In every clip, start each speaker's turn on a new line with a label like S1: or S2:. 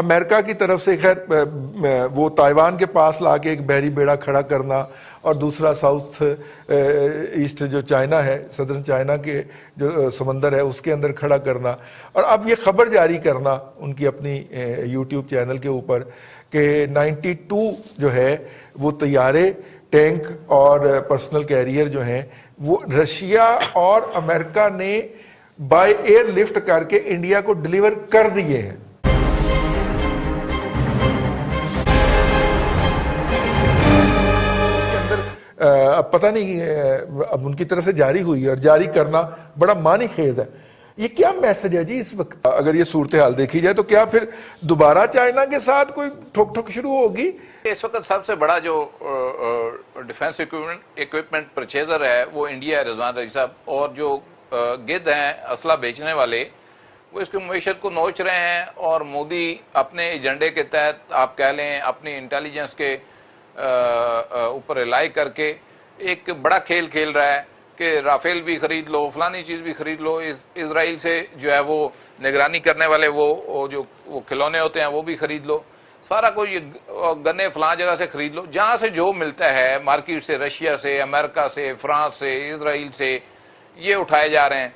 S1: امریکہ کی طرف سے خیر وہ تائیوان کے پاس لا کے ایک بحری بیڑا کھڑا کرنا اور دوسرا ساؤتھ ایسٹ جو چائنا ہے، صدرن چائنا کے جو سمندر ہے اس کے اندر کھڑا کرنا، اور اب یہ خبر جاری کرنا ان کی اپنی یوٹیوب چینل کے اوپر کہ 92 جو ہے وہ طیارے، ٹینک اور پرسنل کیریئر جو ہیں وہ رشیا اور امریکہ نے بائی ایئر لفٹ کر کے انڈیا کو ڈیلیور کر دیے ہیں۔ اس کے اندر اب پتہ نہیں اب ان کی طرف سے جاری ہوئی ہے، اور جاری کرنا بڑا معنی خیز ہے۔ یہ کیا میسج ہے جی اس وقت؟ اگر یہ صورتحال دیکھی جائے تو کیا پھر دوبارہ چائنا کے ساتھ کوئی ٹھوک ٹھوک شروع ہوگی؟
S2: اس وقت سب سے بڑا جو ڈیفنس ایکوپمنٹ پرچیزر ہے وہ انڈیا ہے رضوان رضی صاحب، اور جو گد ہیں اسلحہ بیچنے والے وہ اس کی معیشت کو نوچ رہے ہیں، اور مودی اپنے ایجنڈے کے تحت آپ کہہ لیں اپنی انٹیلیجنس کے اوپر ریلائی کر کے ایک بڑا کھیل کھیل رہا ہے کہ رافیل بھی خرید لو، فلانی چیز بھی خرید لو، اسرائیل سے جو ہے وہ نگرانی کرنے والے وہ جو کھلونے ہوتے ہیں وہ بھی خرید لو، سارا کوئی گنے فلاں جگہ سے خرید لو، جہاں سے جو ملتا ہے مارکیٹ سے، رشیا سے، امریکہ سے، فرانس سے، اسرائیل سے، یہ اٹھائے جا رہے ہیں۔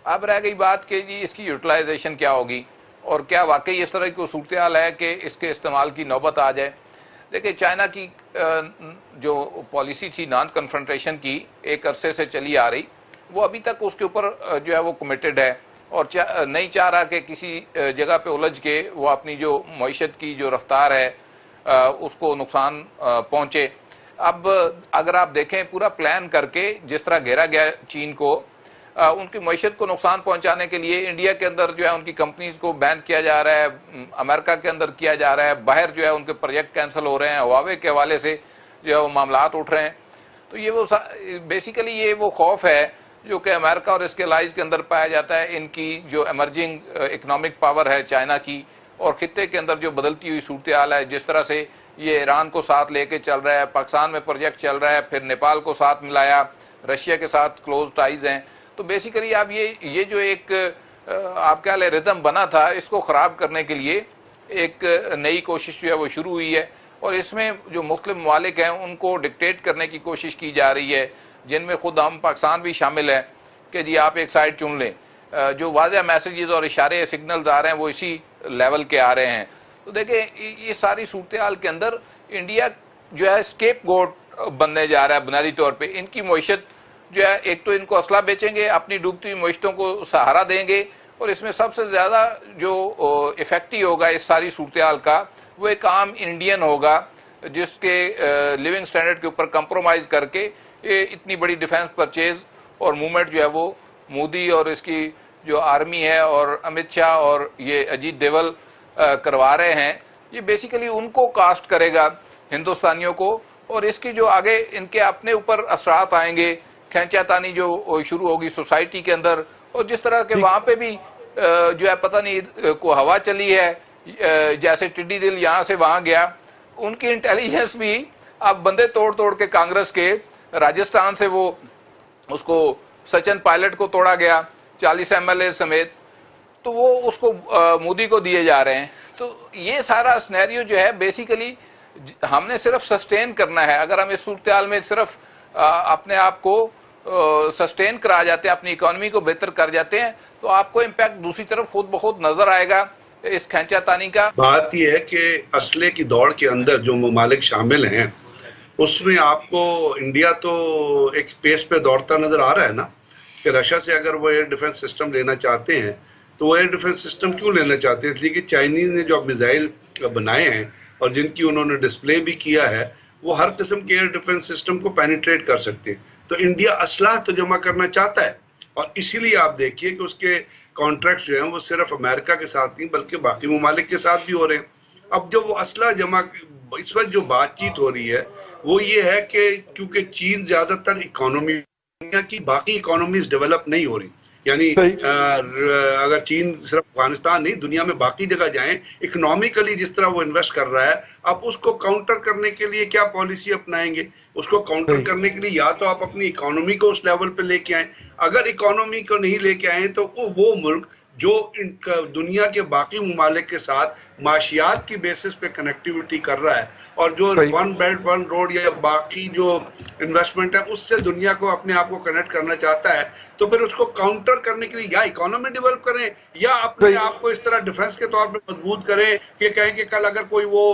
S2: اب رہ گئی بات کہ جی اس کی یوٹیلائزیشن کیا ہوگی، اور کیا واقعی اس طرح کی صورتحال ہے کہ اس کے استعمال کی نوبت آ جائے۔ دیکھیں چائنا کی جو پالیسی تھی نان کنفرنٹیشن کی ایک عرصے سے چلی آ رہی، وہ ابھی تک اس کے اوپر جو ہے وہ کمیٹڈ ہے، اور نہیں چاہ رہا کہ کسی جگہ پہ الجھ کے وہ اپنی جو معیشت کی جو رفتار ہے اس کو نقصان پہنچے۔ اب اگر آپ دیکھیں پورا پلان کر کے جس طرح گھیرا گیا چین کو، ان کی معیشت کو نقصان پہنچانے کے لیے انڈیا کے اندر جو ہے ان کی کمپنیز کو بین کیا جا رہا ہے، امریکہ کے اندر کیا جا رہا ہے، باہر جو ہے ان کے پروجیکٹ کینسل ہو رہے ہیں، ہواوے کے حوالے سے جو ہے وہ معاملات اٹھ رہے ہیں۔ تو یہ وہ بیسیکلی یہ وہ خوف ہے جو کہ امریکہ اور اس کے الائز کے اندر پایا جاتا ہے، ان کی جو ایمرجنگ اکنامک پاور ہے چائنا کی، اور خطے کے اندر جو بدلتی ہوئی صورتحال ہے، جس طرح سے یہ ایران کو ساتھ لے کے چل رہا ہے، پاکستان میں پروجیکٹ چل رہا ہے، پھر نیپال کو ساتھ ملایا، رشیا کے ساتھ کلوز ٹائز ہیں، تو بیسیکلی اب یہ جو ایک آپ کہہ لیں ردم بنا تھا، اس کو خراب کرنے کے لیے ایک نئی کوشش جو ہے وہ شروع ہوئی ہے، اور اس میں جو مختلف ممالک ہیں ان کو ڈکٹیٹ کرنے کی کوشش کی جا رہی ہے، جن میں خود ہم پاکستان بھی شامل ہے کہ جی آپ ایک سائڈ چن لیں۔ جو واضح میسیجز اور اشارے سگنلز آ رہے ہیں وہ اسی لیول کے آ رہے ہیں۔ تو دیکھیں یہ ساری صورتحال کے اندر انڈیا جو ہے اسکیپ گوٹ بننے جا رہا ہے بنیادی طور پہ۔ ان کی معیشت جو ہے ایک تو ان کو اسلحہ بیچیں گے، اپنی ڈوبتی ہوئی معیشتوں کو سہارا دیں گے، اور اس میں سب سے زیادہ جو افیکٹی ہوگا اس ساری صورتحال کا وہ ایک عام انڈین ہوگا، جس کے لیونگ سٹینڈرڈ کے اوپر کمپرومائز کر کے اتنی بڑی ڈیفنس پرچیز اور موومنٹ جو ہے وہ مودی اور اس کی جو آرمی ہے اور امت شاہ اور یہ اجیت ڈوول کروا رہے ہیں، یہ بیسیکلی ان کو کاسٹ کرے گا ہندوستانیوں کو، اور اس کی جو آگے ان کے اپنے اوپر اثرات آئیں گے، کھینچا تانی جو شروع ہوگی سوسائٹی کے اندر، اور جس طرح کے وہاں پہ بھی جو ہے پتہ نہیں کو ہوا چلی ہے، جیسے ٹڈی دل یہاں سے وہاں گیا، ان کی انٹیلیجنس بھی اب بندے توڑ توڑ کے کانگریس کے راجستھان سے وہ اس کو سچن پائلٹ کو توڑا گیا 40 MLA سمیت، تو وہ اس کو مودی کو دیے جا رہے ہیں۔ تو یہ سارا سنیریو جو ہے بیسیکلی ہم نے صرف سسٹین کرنا ہے۔ اگر ہم اس صورتحال میں صرف اپنے آپ کو سسٹین کرا جاتے ہیں، اپنی اکانومی کو بہتر کر جاتے ہیں، تو آپ کو امپیکٹ دوسری طرف خود بخود نظر آئے گا اس کھینچا تانی کا۔
S3: بات یہ ہے کہ اسلحے کی دوڑ کے اندر جو ممالک شامل ہیں اس میں آپ کو انڈیا تو ایک پیس پہ دوڑتا نظر آ رہا ہے نا، کہ رشیا سے اگر وہ ایئر ڈیفنس سسٹم لینا چاہتے ہیں تو وہ ایئر ڈیفنس سسٹم کیوں لینا چاہتے ہیں؟ اس لیے کہ چائنیز نے جو میزائل بنائے ہیں اور جن کی انہوں نے ڈسپلے بھی کیا ہے، وہ ہر قسم کے ایئر ڈیفنس سسٹم کو پینیٹریٹ کر سکتے ہیں۔ تو انڈیا اسلحہ تو جمع کرنا چاہتا ہے، اور اسی لیے آپ دیکھیے کہ اس کے کانٹریکٹ جو ہیں وہ صرف امریکہ کے ساتھ نہیں بلکہ باقی ممالک کے ساتھ بھی ہو رہے ہیں۔ اب جو وہ اسلحہ جمع اس وقت جو بات چیت ہو رہی ہے وہ یہ ہے کہ کیونکہ چین زیادہ تر اکانومی دنیا کی باقی اکانومیز ڈیولپ نہیں ہو رہی، یعنی اگر چین صرف افغانستان نہیں دنیا میں باقی جگہ جائیں، اکنامیکلی جس طرح وہ انویسٹ کر رہا ہے، اب اس کو کاؤنٹر کرنے کے لیے کیا پالیسی اپنائیں گے؟ اس کو کاؤنٹر کرنے کے لیے یا تو آپ اپنی اکانومی کو اس لیول پہ لے کے آئیں، اگر اکانومی کو نہیں لے کے آئیں تو وہ ملک جو دنیا کے باقی ممالک کے ساتھ معاشیات کی بیسس پہ کنیکٹیوٹی کر رہا ہے، اور جو ون بیلٹ ون روڈ یا باقی جو انویسٹمنٹ ہے اس سے دنیا کو اپنے آپ کو کنیکٹ کرنا چاہتا ہے، تو پھر اس کو کاؤنٹر کرنے کے لیے یا اکانومی ڈیولپ کریں یا اپنے آپ کو اس طرح ڈیفنس کے طور پہ مضبوط کریں کہ کہیں کہ کل اگر کوئی وہ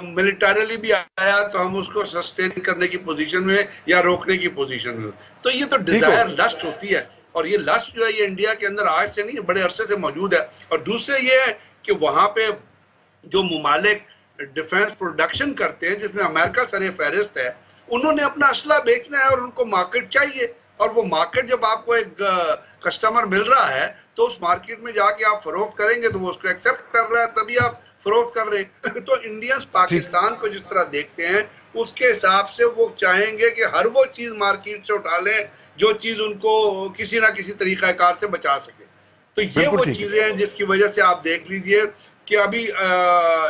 S3: ملٹریلی بھی آیا تو ہم اس کو سسٹین کرنے کی پوزیشن میں یا روکنے کی پوزیشن میں. تو یہ تو ڈیزائر لسٹ ہوتی ہے، اور یہ لسٹ جو ہے یہ انڈیا کے اندر آج سے نہیں، بڑے عرصے سے موجود ہے. اور دوسرے یہ ہے کہ وہاں پہ جو ممالک ڈیفنس پروڈکشن کرتے ہیں جس میں امریکہ سر فہرست ہے، انہوں نے اپنا اسلحہ بیچنا ہے اور ان کو مارکیٹ چاہیے، اور وہ مارکیٹ جب آپ کو ایک کسٹمر مل رہا ہے تو اس مارکیٹ میں جا کے آپ فروخت کریں گے تو وہ اس کو ایکسیپٹ کر رہا ہے، تبھی آپ فروخت کر رہے ہیں. تو انڈینز پاکستان کو جس طرح دیکھتے ہیں اس کے حساب سے وہ چاہیں گے کہ ہر وہ چیز مارکیٹ سے اٹھا لیں جو چیز ان کو کسی نہ کسی طریقہ کار سے بچا سکے. تو یہ وہ چیزیں ہیں جس کی وجہ سے آپ دیکھ لیجئے کہ ابھی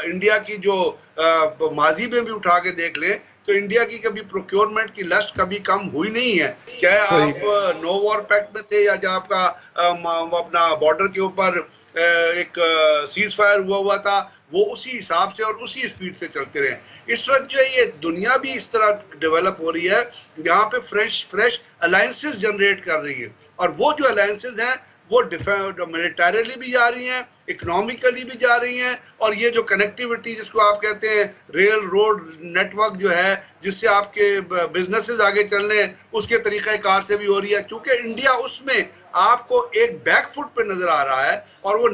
S3: انڈیا کی جو ماضی میں بھی اٹھا کے دیکھ لیں تو انڈیا کی کبھی پروکیورمنٹ کی لسٹ کبھی کم ہوئی نہیں ہے. چاہے آپ نو وار پیکٹ میں تھے یا جب آپ کا اپنا بارڈر کے اوپر ایک سیز فائر ہوا تھا، وہ اسی حساب سے اور اسی اسپیڈ سے چلتے رہے. اس وقت جو یہ دنیا بھی اس طرح ڈیولپ ہو رہی ہے جہاں پہ فریش الائنسز جنریٹ کر رہی ہے، اور وہ جو الائنسز ہیں وہ ملٹریلی بھی جا رہی ہیں، اکنامیکلی بھی جا رہی ہیں، اور یہ جو کنیکٹیوٹی جس کو آپ کہتے ہیں ریل روڈ نیٹ ورک جو ہے جس سے آپ کے بزنسز آگے چلنے اس کے طریقہ کار سے بھی ہو رہی ہے. کیونکہ انڈیا اس میں آپ کو ایک بیک فٹ پہ نظر آ رہا ہے، اور وہ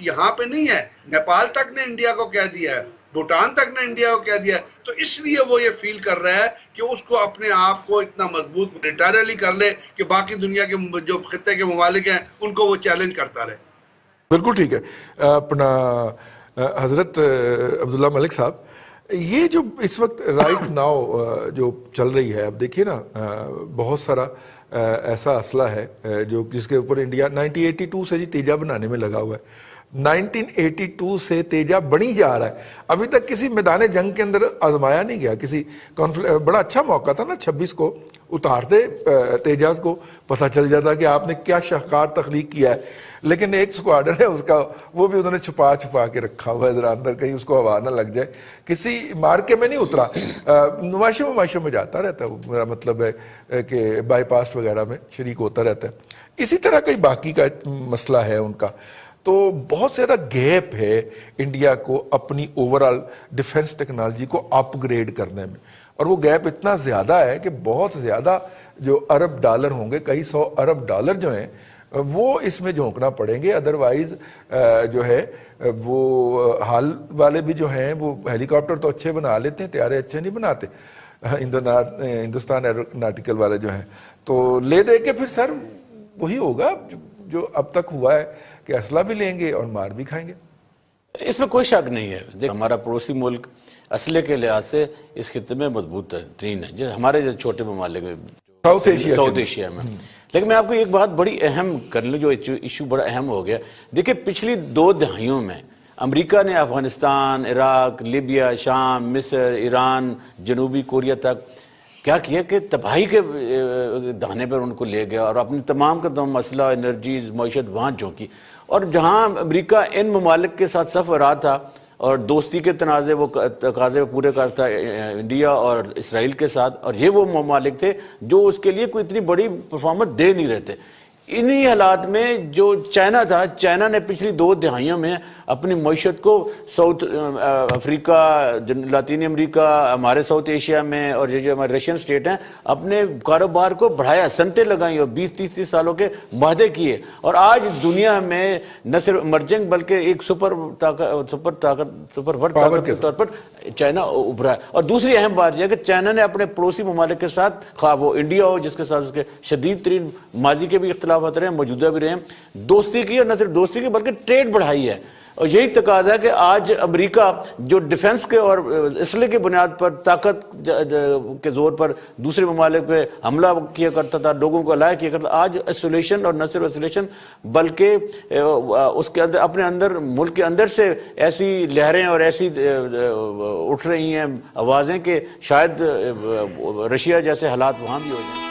S3: یہاں پہ نہیں ہے، نیپال تک نے انڈیا کو کہہ دیا ہے، بھوٹان تک نے انڈیا کو کہہ دیا ہے. تو اس لیے وہ یہ فیل کر رہا ہے کہ اس کو اپنے آپ کو اتنا مضبوط ملٹریلی کر لے کہ باقی دنیا کے جو خطے کے ممالک ہیں ان کو وہ چیلنج کرتا رہے.
S1: بالکل ٹھیک ہے. اپنا حضرت عبداللہ ملک صاحب، یہ جو اس وقت رائٹ ناؤ جو چل رہی ہے، اب دیکھیے نا بہت سارا ایسا اسلحہ ہے جو جس کے اوپر انڈیا 1982 سے جی تیجا بنانے میں لگا ہوا ہے. 1982 سے تیجا بنی جا رہا ہے، ابھی تک کسی میدان جنگ کے اندر آزمایا نہیں گیا. کسی بڑا اچھا موقع تھا نا 26 کو اتارتے تیجاز کو، پتہ چل جاتا کہ آپ نے کیا شاہکار تخلیق کیا ہے. لیکن ایک سکواڈر ہے اس کا، وہ بھی انہوں نے چھپا کے رکھا ہوا ہے ذرا اندر، کہیں اس کو ہوا نہ لگ جائے. کسی مارکے میں نہیں اترا، نمائشوں میں جاتا رہتا ہے. میرا مطلب ہے کہ بائی پاس وغیرہ میں شریک ہوتا رہتا ہے. اسی طرح کئی باقی کا مسئلہ ہے ان کا. تو بہت زیادہ گیپ ہے انڈیا کو اپنی اوورال ڈیفنس ٹیکنالوجی کو اپ گریڈ کرنے میں، اور وہ گیپ اتنا زیادہ ہے کہ بہت زیادہ جو ارب ڈالر ہوں گے، کئی 100 ارب ڈالر جو ہیں وہ اس میں جھونکنا پڑیں گے. ادروائز جو ہے وہ حال والے بھی جو ہیں وہ ہیلی کاپٹر تو اچھے بنا لیتے ہیں، طیارے اچھے نہیں بناتے. ہندوستان ایروناٹیکل والے جو ہیں تو لے دے کے پھر سر وہی ہوگا جو اب تک ہوا ہے کہ اسلحہ بھی لیں گے اور مار بھی کھائیں گے.
S4: اس میں کوئی شک نہیں ہے. دیکھ ہمارا پڑوسی ملک اسلحے کے لحاظ سے اس خطے میں مضبوط ترین ہے، جو ہمارے جو چھوٹے ممالک ساؤتھ ایشیا میں. لیکن میں آپ کو ایک بات بڑی اہم کر لوں، جو ایشو بڑا اہم ہو گیا. دیکھیں پچھلی 2 دہائیوں میں امریکہ نے افغانستان، عراق، لیبیا، شام، مصر، ایران، جنوبی کوریا تک کیا کیا کہ تباہی کے دہانے پر ان کو لے گیا اور اپنی تمام کا تمام اسلحہ، انرجیز، معیشت وہاں جھونکی. اور جہاں امریکہ ان ممالک کے ساتھ صف رہا تھا اور دوستی کے تقاضے پورے کرتا انڈیا اور اسرائیل کے ساتھ، اور یہ وہ ممالک تھے جو اس کے لیے کوئی اتنی بڑی پرفارمنس دے نہیں رہے تھے. انہی حالات میں جو چائنا تھا، چائنا نے پچھلی 2 دہائیوں میں اپنی معیشت کو ساؤتھ افریقہ، لاطینی امریکہ، ہمارے ساؤتھ ایشیا میں اور یہ جو ہمارے رشین سٹیٹ ہیں، اپنے کاروبار کو بڑھایا، صنعتیں لگائیں اور 20-30 سالوں کے معاہدے کیے. اور آج دنیا میں نہ صرف ایمرجنگ بلکہ ایک سپر ورلڈ طاقت کے طور پر چائنا ابھرا ہے. اور دوسری اہم بات یہ ہے کہ چائنا نے اپنے پڑوسی ممالک کے ساتھ، خواہ وہ انڈیا ہو جس کے ساتھ اس کے شدید ترین ماضی کے بھی اختلاف رہے ہیں، موجودہ بھی رہے ہیں، دوستی کی، اور نہ صرف دوستی کی بلکہ ٹریڈ بڑھائی ہے. اور یہی تقاضا ہے کہ آج امریکہ جو ڈیفنس کے اور اسلحے کی بنیاد پر طاقت کے زور پر دوسرے ممالک پہ حملہ کیا کرتا تھا، لوگوں کو الائے کیا کرتا، آج ایسولیشن، اور نہ صرف ایسولیشن بلکہ اس کے اندر اپنے اندر ملک کے اندر سے ایسی لہریں اور ایسی اٹھ رہی ہیں آوازیں کہ شاید رشیا جیسے حالات وہاں بھی ہو جائیں.